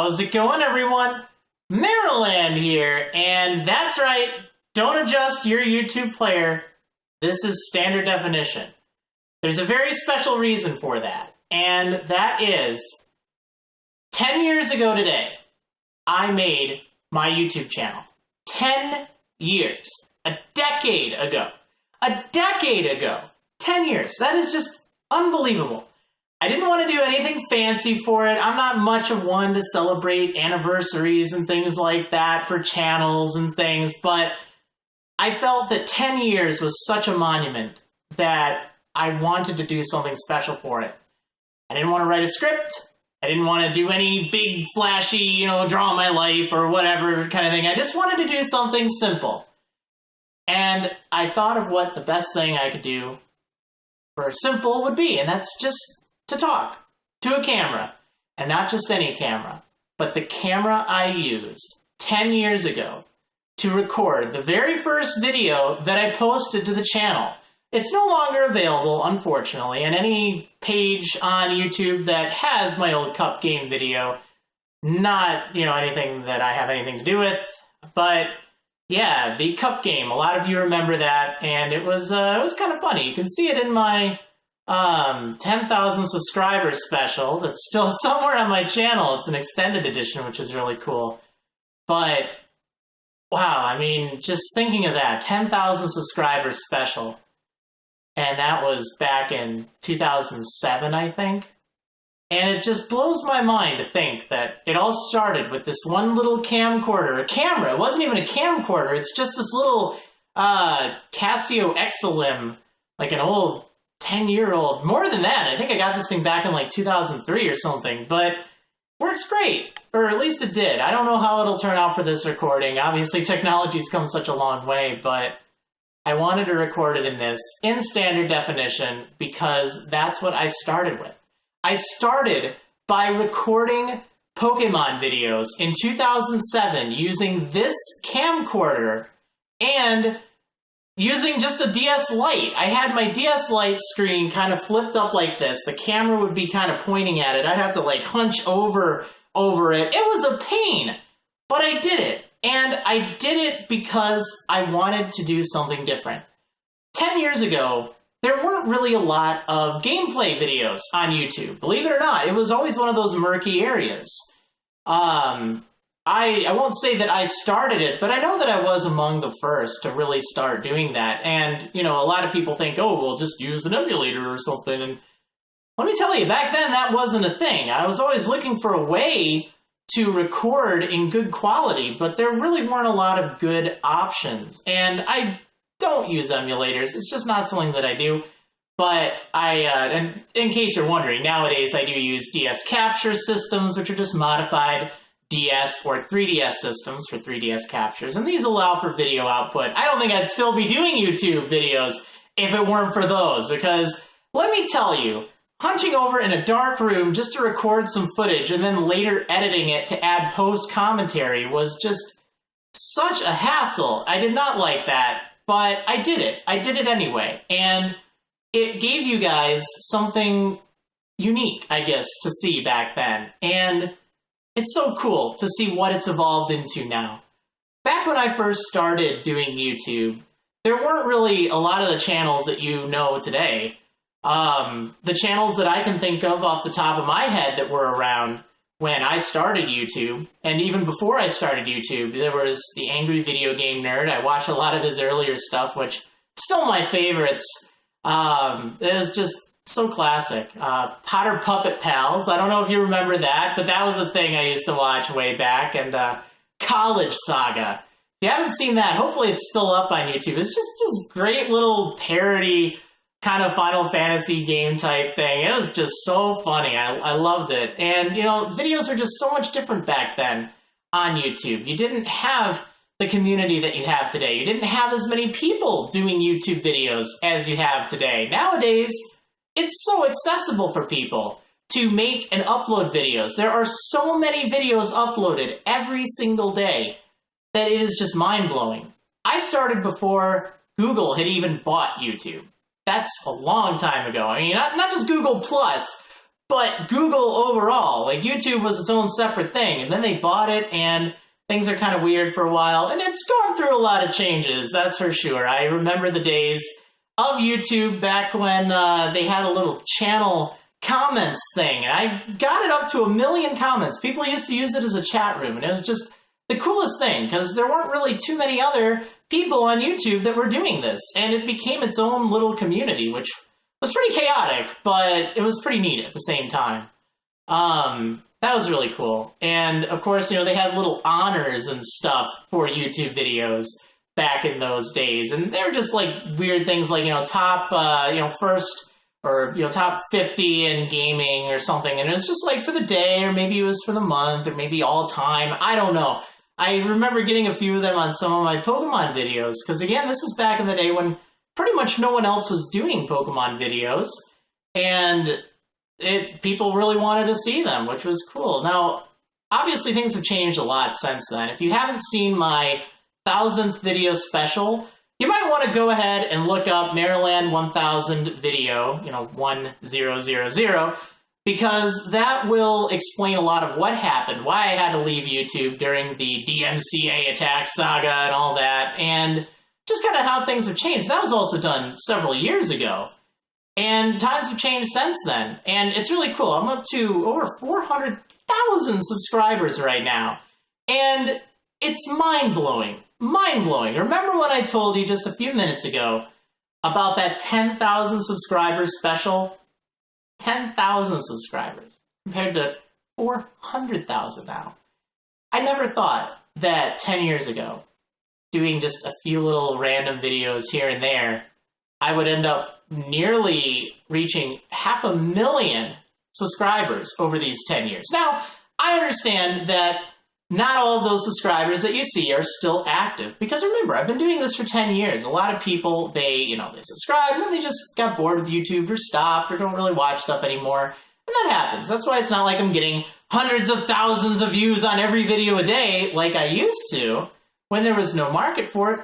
How's it going, everyone? Marriland here, and that's right, don't adjust your YouTube player. This is standard definition. There's a very special reason for that, and that is 10 years ago today, I made my YouTube channel. 10 years. A decade ago. A decade ago. 10 years. That is just unbelievable. I didn't want to do anything fancy for it. I'm not much of one to celebrate anniversaries and things like that for channels and things, but I felt that 10 years was such a monument that I wanted to do something special for it. I didn't want to write a script. I didn't want to do any big, flashy, draw my life or whatever kind of thing. I just wanted to do something simple. And I thought of what the best thing I could do for simple would be, and that's just to talk to a camera. And not just any camera, but the camera I used 10 years ago to record the very first video that I posted to the channel. It's no longer available, unfortunately, and any page on YouTube that has my old cup game video, not, anything that I have anything to do with, but yeah, the cup game, a lot of you remember that, and it was kind of funny. You can see it in my 10,000 subscribers special that's still somewhere on my channel. It's an extended edition, which is really cool. But, wow, just thinking of that, 10,000 subscribers special. And that was back in 2007, I think. And it just blows my mind to think that it all started with this one little camcorder, a camera. It wasn't even a camcorder. It's just this little Casio Exilim, like an old 10-year-old. More than that. I think I got this thing back in like 2003 or something. But works great. Or at least it did. I don't know how it'll turn out for this recording. Obviously, technology's come such a long way, but I wanted to record it in standard definition because that's what I started with. I started by recording Pokemon videos in 2007 using this camcorder and using just a DS Lite. I had my DS Lite screen kind of flipped up like this. The camera would be kind of pointing at it. I'd have to hunch over it. It was a pain, but I did it. And I did it because I wanted to do something different. 10 years ago, there weren't really a lot of gameplay videos on YouTube. Believe it or not, it was always one of those murky areas. I won't say that I started it, but I know that I was among the first to really start doing that. And, a lot of people think, oh, well, just use an emulator or something. And let me tell you, back then, that wasn't a thing. I was always looking for a way to record in good quality, but there really weren't a lot of good options. And I don't use emulators. It's just not something that I do. But and in case you're wondering, nowadays I do use DS capture systems, which are just modified DS or 3DS systems for 3DS captures. And these allow for video output. I don't think I'd still be doing YouTube videos if it weren't for those, because let me tell you, hunching over in a dark room just to record some footage and then later editing it to add post-commentary was just such a hassle. I did not like that, but I did it. I did it anyway. And it gave you guys something unique, I guess, to see back then. And it's so cool to see what it's evolved into now. Back when I first started doing YouTube, there weren't really a lot of the channels that you know today. The channels that I can think of off the top of my head that were around when I started YouTube, and even before I started YouTube, there was the Angry Video Game Nerd. I watched a lot of his earlier stuff, which still my favorites. It was just so classic. Potter Puppet Pals. I don't know if you remember that, but that was a thing I used to watch way back. And College Saga. If you haven't seen that, hopefully it's still up on YouTube. It's just this great little parody kind of Final Fantasy game type thing. It was just so funny. I loved it. And, videos are just so much different back then on YouTube. You didn't have the community that you have today. You didn't have as many people doing YouTube videos as you have today. Nowadays, it's so accessible for people to make and upload videos. There are so many videos uploaded every single day that it is just mind-blowing. I started before Google had even bought YouTube. That's a long time ago. Not just Google Plus, but Google overall. Like, YouTube was its own separate thing, and then they bought it, and things are kind of weird for a while, and it's gone through a lot of changes, that's for sure. I remember the days of YouTube back when they had a little channel comments thing, and I got it up to 1 million comments. People used to use it as a chat room, and it was just the coolest thing, because there weren't really too many other people on YouTube that were doing this, and it became its own little community, which was pretty chaotic, but it was pretty neat at the same time. That was really cool. And of course, they had little honors and stuff for YouTube videos back in those days, and they were just like weird things like, top, first, or, top 50 in gaming or something, and it was just like for the day, or maybe it was for the month, or maybe all time, I don't know. I remember getting a few of them on some of my Pokemon videos, because again, this was back in the day when pretty much no one else was doing Pokemon videos, and people really wanted to see them, which was cool. Now, obviously things have changed a lot since then. If you haven't seen my 1000th video special, you might want to go ahead and look up Marriland 1000 video, 1000, because that will explain a lot of what happened, why I had to leave YouTube during the DMCA attack saga and all that, and just kind of how things have changed. That was also done several years ago, and times have changed since then, and it's really cool. I'm up to over 400,000 subscribers right now, and it's mind-blowing. Mind-blowing. Remember when I told you just a few minutes ago about that 10,000 subscribers special? 10,000 subscribers compared to 400,000 now. I never thought that 10 years ago, doing just a few little random videos here and there, I would end up nearly reaching 500,000 subscribers over these 10 years. Now, I understand that not all of those subscribers that you see are still active, because remember, I've been doing this for 10 years. A lot of people, they subscribe, and then they just got bored with YouTube or stopped or don't really watch stuff anymore, and that happens. That's why it's not like I'm getting hundreds of thousands of views on every video a day like I used to when there was no market for it,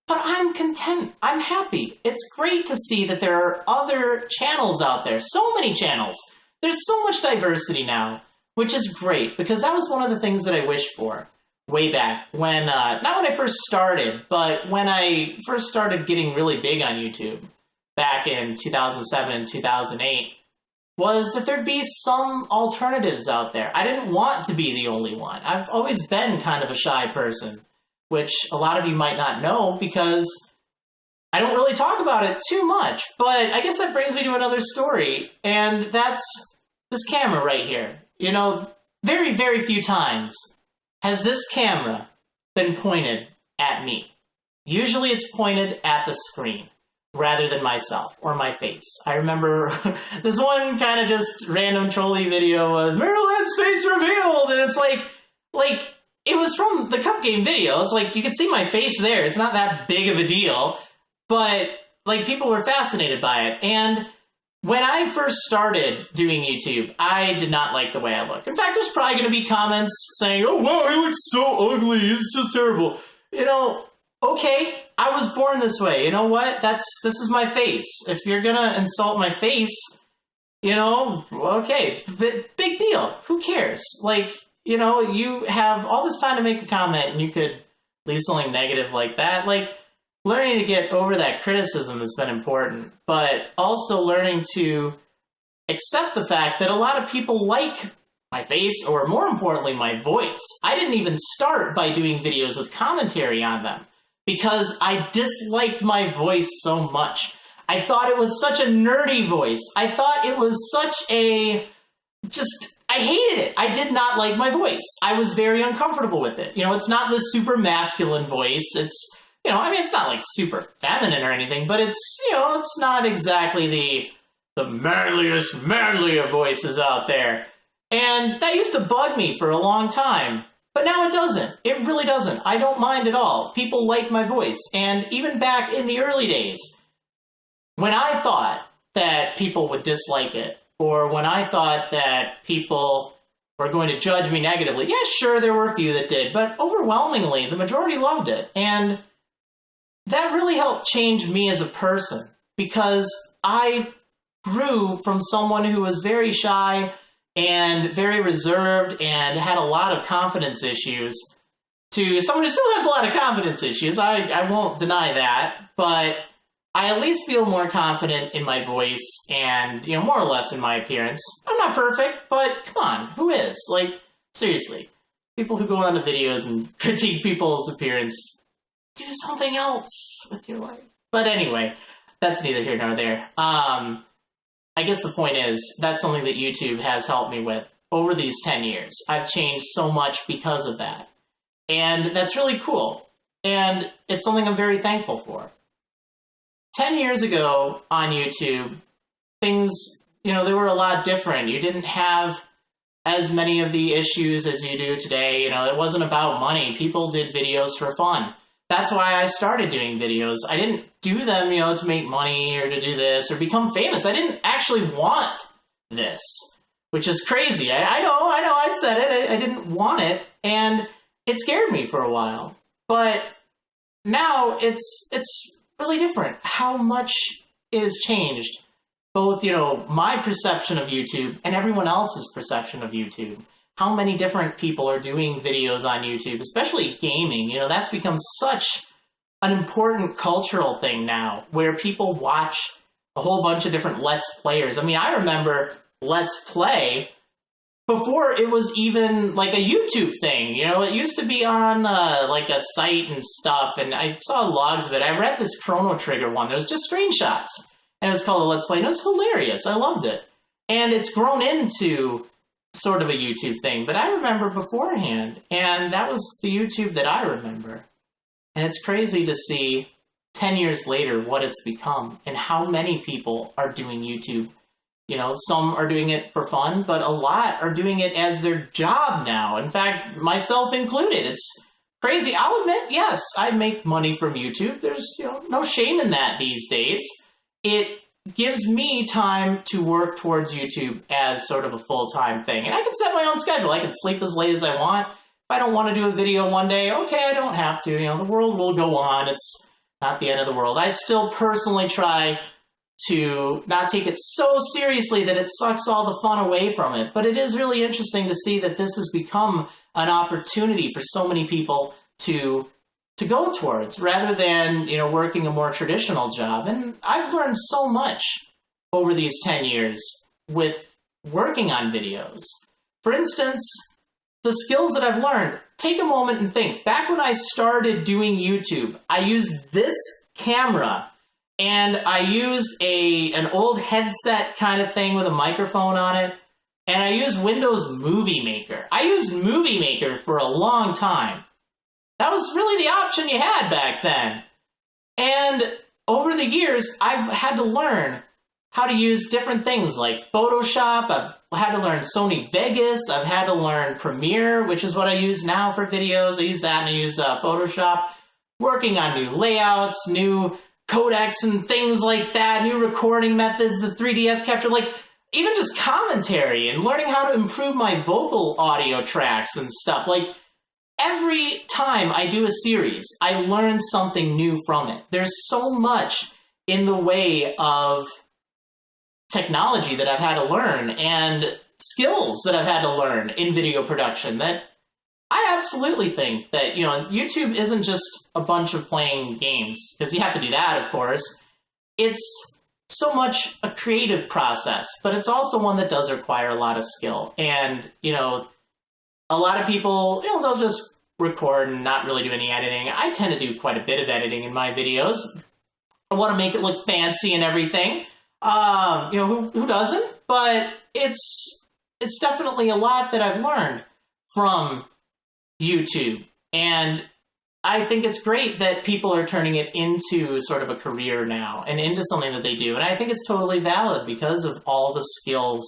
but I'm content. I'm happy. It's great to see that there are other channels out there, so many channels. There's so much diversity now, which is great, because that was one of the things that I wished for way back when, not when I first started, but when I first started getting really big on YouTube back in 2007 and 2008, was that there'd be some alternatives out there. I didn't want to be the only one. I've always been kind of a shy person, which a lot of you might not know because I don't really talk about it too much, but I guess that brings me to another story, and that's this camera right here. Very, very few times has this camera been pointed at me. Usually it's pointed at the screen rather than myself or my face. I remember this one kind of just random trolley video was Marriland's face revealed, and it's like it was from the Cup Game video. It's like you can see my face there. It's not that big of a deal, but like people were fascinated by it. And when I first started doing YouTube, I did not like the way I looked. In fact, there's probably going to be comments saying, "Oh, wow, he looks so ugly. It's just terrible." Okay, I was born this way. You know what? This is my face. If you're going to insult my face, okay, big deal. Who cares? You have all this time to make a comment, and you could leave something negative like that. Learning to get over that criticism has been important, but also learning to accept the fact that a lot of people like my face, or more importantly, my voice. I didn't even start by doing videos with commentary on them because I disliked my voice so much. I thought it was such a nerdy voice. I thought it was such I hated it. I did not like my voice. I was very uncomfortable with it. It's not this super masculine voice. It's it's not super feminine or anything, but it's not exactly the manlier voices out there. And that used to bug me for a long time, but now it doesn't. It really doesn't. I don't mind at all. People like my voice. And even back in the early days, when I thought that people would dislike it, or when I thought that people were going to judge me negatively, yeah, sure, there were a few that did, but overwhelmingly, the majority loved it. And that really helped change me as a person, because I grew from someone who was very shy and very reserved and had a lot of confidence issues to someone who still has a lot of confidence issues. I won't deny that, but I at least feel more confident in my voice and, more or less in my appearance. I'm not perfect, but come on, who is? Like, seriously, people who go on to videos and critique people's appearance, do something else with your life. But anyway, that's neither here nor there. I guess the point is, that's something that YouTube has helped me with over these 10 years. I've changed so much because of that. And that's really cool. And it's something I'm very thankful for. 10 years ago on YouTube, things, they were a lot different. You didn't have as many of the issues as you do today. It wasn't about money. People did videos for fun. That's why I started doing videos. I didn't do them, to make money or to do this or become famous. I didn't actually want this, which is crazy. I know, I said it. I didn't want it, and it scared me for a while. But now it's really different. How much is changed, both, my perception of YouTube and everyone else's perception of YouTube. How many different people are doing videos on YouTube, especially gaming. That's become such an important cultural thing now, where people watch a whole bunch of different Let's Players. I remember Let's Play before it was even like a YouTube thing. It used to be on like a site and stuff, and I saw logs of it. I read this Chrono Trigger one. There was just screenshots, and it was called a Let's Play, and it was hilarious. I loved it. And it's grown into sort of a YouTube thing, but I remember beforehand, and that was the YouTube that I remember. And it's crazy to see 10 years later what it's become and how many people are doing YouTube. Some are doing it for fun, but a lot are doing it as their job now. In fact, myself included. It's crazy. I'll admit, yes, I make money from YouTube. There's, no shame in that these days. It gives me time to work towards YouTube as sort of a full-time thing. And I can set my own schedule. I can sleep as late as I want. If I don't want to do a video one day, okay, I don't have to. The world will go on. It's not the end of the world. I still personally try to not take it so seriously that it sucks all the fun away from it. But it is really interesting to see that this has become an opportunity for so many people to go towards, rather than, working a more traditional job. And I've learned so much over these 10 years with working on videos. For instance, the skills that I've learned, take a moment and think. Back when I started doing YouTube, I used this camera, and I used an old headset kind of thing with a microphone on it, and I used Windows Movie Maker. I used Movie Maker for a long time. That was really the option you had back then. And over the years, I've had to learn how to use different things like Photoshop. I've had to learn Sony Vegas. I've had to learn Premiere, which is what I use now for videos. I use that, and I use Photoshop. Working on new layouts, new codecs and things like that, new recording methods, the 3DS capture, even just commentary and learning how to improve my vocal audio tracks and stuff. Every time I do a series, I learn something new from it. There's so much in the way of technology that I've had to learn and skills that I've had to learn in video production that I absolutely think that, YouTube isn't just a bunch of playing games, because you have to do that, of course. It's so much a creative process, but it's also one that does require a lot of skill. And, a lot of people, they'll just record and not really do any editing. I tend to do quite a bit of editing in my videos. I want to make it look fancy and everything. Who doesn't? But it's definitely a lot that I've learned from YouTube. And I think it's great that people are turning it into sort of a career now and into something that they do. And I think it's totally valid because of all the skills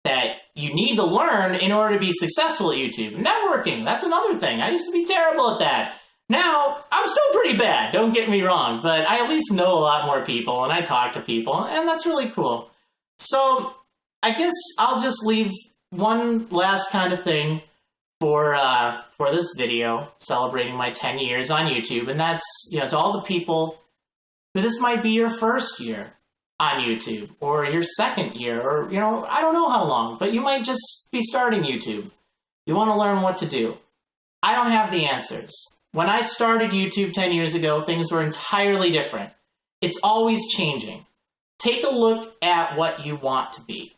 that you need to learn in order to be successful at YouTube. Networking, that's another thing. I used to be terrible at that. Now, I'm still pretty bad, don't get me wrong, but I at least know a lot more people, and I talk to people, and that's really cool. So, I guess I'll just leave one last kind of thing for this video, celebrating my 10 years on YouTube, and that's, to all the people who this might be your first year. on YouTube, or your second year, or, you know, I don't know how long, but you might just be starting YouTube. You want to learn what to do. I don't have the answers. When I started YouTube 10 years ago, things were entirely different. It's always changing. Take a look at what you want to be.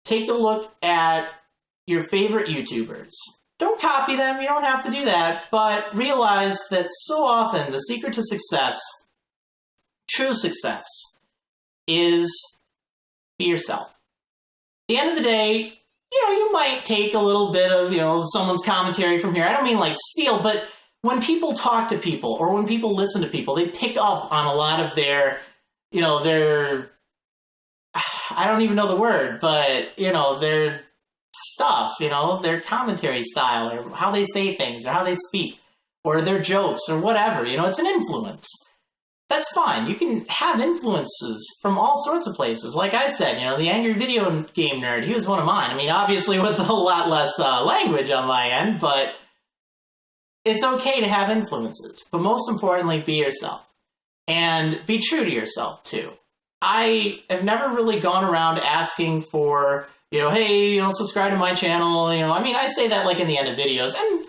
Take a look at your favorite YouTubers. Don't copy them, you don't have to do that, but realize that so often the secret to success, true success, is be yourself. At the end of the day, you know, you might take a little bit of, you know, someone's commentary from here. I don't mean like steal, but when people talk to people or when people listen to people, they pick up on a lot of their, you know, their, I don't even know the word, but, you know, their stuff, you know, their commentary style or how they say things or how they speak or their jokes or whatever, you know, it's an influence. That's fine. You can have influences from all sorts of places. Like I said, you know, the angry video game nerd, he was one of mine. I mean, obviously with a lot less language on my end, but it's okay to have influences. But most importantly, be yourself. And be true to yourself, too. I have never really gone around asking for, you know, hey, you know, subscribe to my channel. You know, I mean, I say that like in the end of videos. And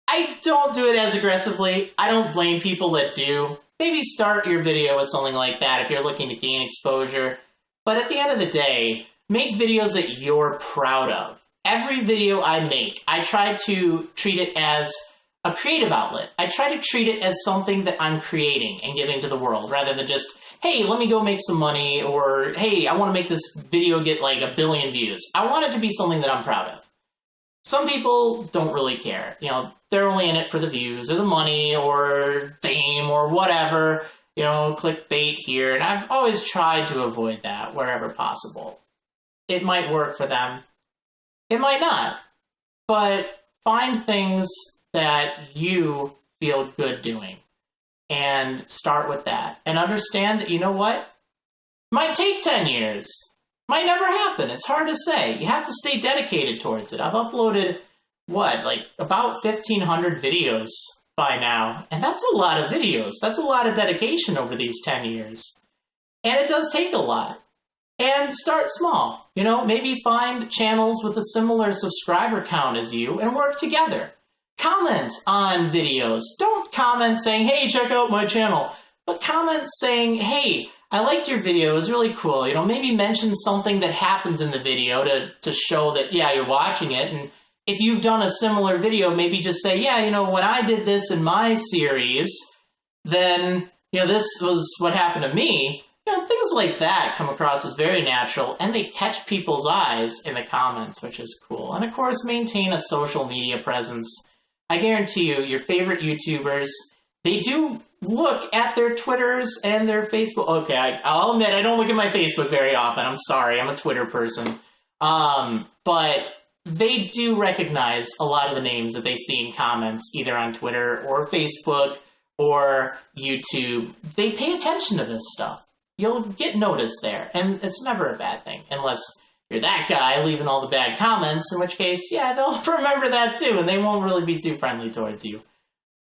I don't do it as aggressively. I don't blame people that do. Maybe start your video with something like that if you're looking to gain exposure. But at the end of the day, make videos that you're proud of. Every video I make, I try to treat it as a creative outlet. I try to treat it as something that I'm creating and giving to the world, rather than just, hey, let me go make some money, or hey, I want to make this video get like 1 billion views. I want it to be something that I'm proud of. Some people don't really care. You know, they're only in it for the views or the money or fame or whatever, you know, clickbait here. And I've always tried to avoid that wherever possible. It might work for them. It might not. But find things that you feel good doing and start with that. And understand that, you know what? Might take 10 years. Might never happen. It's hard to say. You have to stay dedicated towards it. I've uploaded, what, like about 1,500 videos by now. And that's a lot of videos. That's a lot of dedication over these 10 years. And it does take a lot. And start small. You know, maybe find channels with a similar subscriber count as you and work together. Comment on videos. Don't comment saying, hey, check out my channel. But comment saying, hey, I liked your video, it was really cool. You know, maybe mention something that happens in the video to show that, yeah, you're watching it. And if you've done a similar video, maybe just say, yeah, you know, when I did this in my series, then, you know, this was what happened to me. You know, things like that come across as very natural, and they catch people's eyes in the comments, which is cool. And of course, maintain a social media presence. I guarantee you, your favorite YouTubers, they do look at their Twitters and their Facebook. Okay, I'll admit I don't look at my Facebook very often. I'm sorry, I'm a Twitter person. But they do recognize a lot of the names that they see in comments, either on Twitter or Facebook or YouTube. They pay attention to this stuff. You'll get noticed there, and it's never a bad thing, unless you're that guy leaving all the bad comments, in which case, yeah, they'll remember that too, and they won't really be too friendly towards you.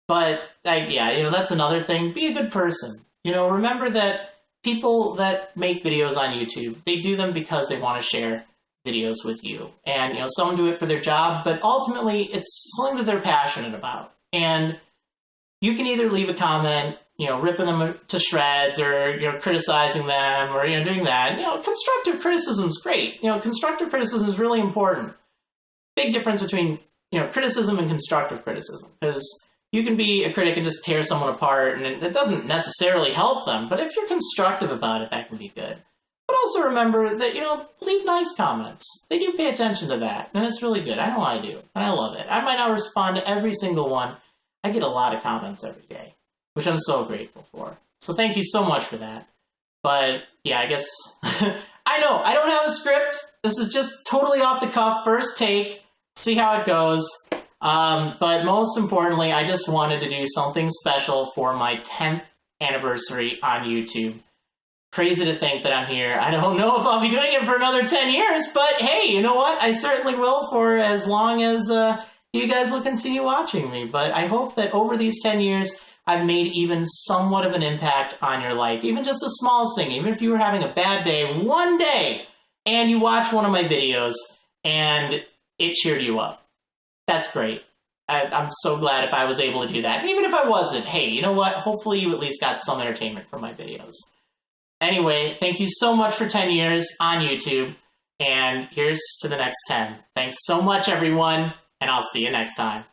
But, yeah, you know, that's another thing. Be a good person. You know, remember that people that make videos on YouTube, they do them because they want to share videos with you. And, you know, some do it for their job, but ultimately it's something that they're passionate about. And you can either leave a comment, you know, ripping them to shreds or, you know, criticizing them or, you know, doing that. You know, constructive criticism is great. You know, constructive criticism is really important. Big difference between, you know, criticism and constructive criticism. Because you can be a critic and just tear someone apart, and it doesn't necessarily help them. But if you're constructive about it, that can be good. But also remember that, you know, leave nice comments. They do pay attention to that, and it's really good. I know I do, and I love it. I might not respond to every single one. I get a lot of comments every day, which I'm so grateful for. So thank you so much for that. But, yeah, I guess, I know, I don't have a script. This is just totally off the cuff, first take, see how it goes. But most importantly, I just wanted to do something special for my 10th anniversary on YouTube. Crazy to think that I'm here. I don't know if I'll be doing it for another 10 years, but hey, you know what? I certainly will for as long as you guys will continue watching me. But I hope that over these 10 years, I've made even somewhat of an impact on your life. Even just the smallest thing. Even if you were having a bad day, one day, and you watch one of my videos and it cheered you up. That's great. I'm so glad if I was able to do that. And even if I wasn't, hey, you know what? Hopefully you at least got some entertainment from my videos. Anyway, thank you so much for 10 years on YouTube. And here's to the next 10. Thanks so much, everyone. And I'll see you next time.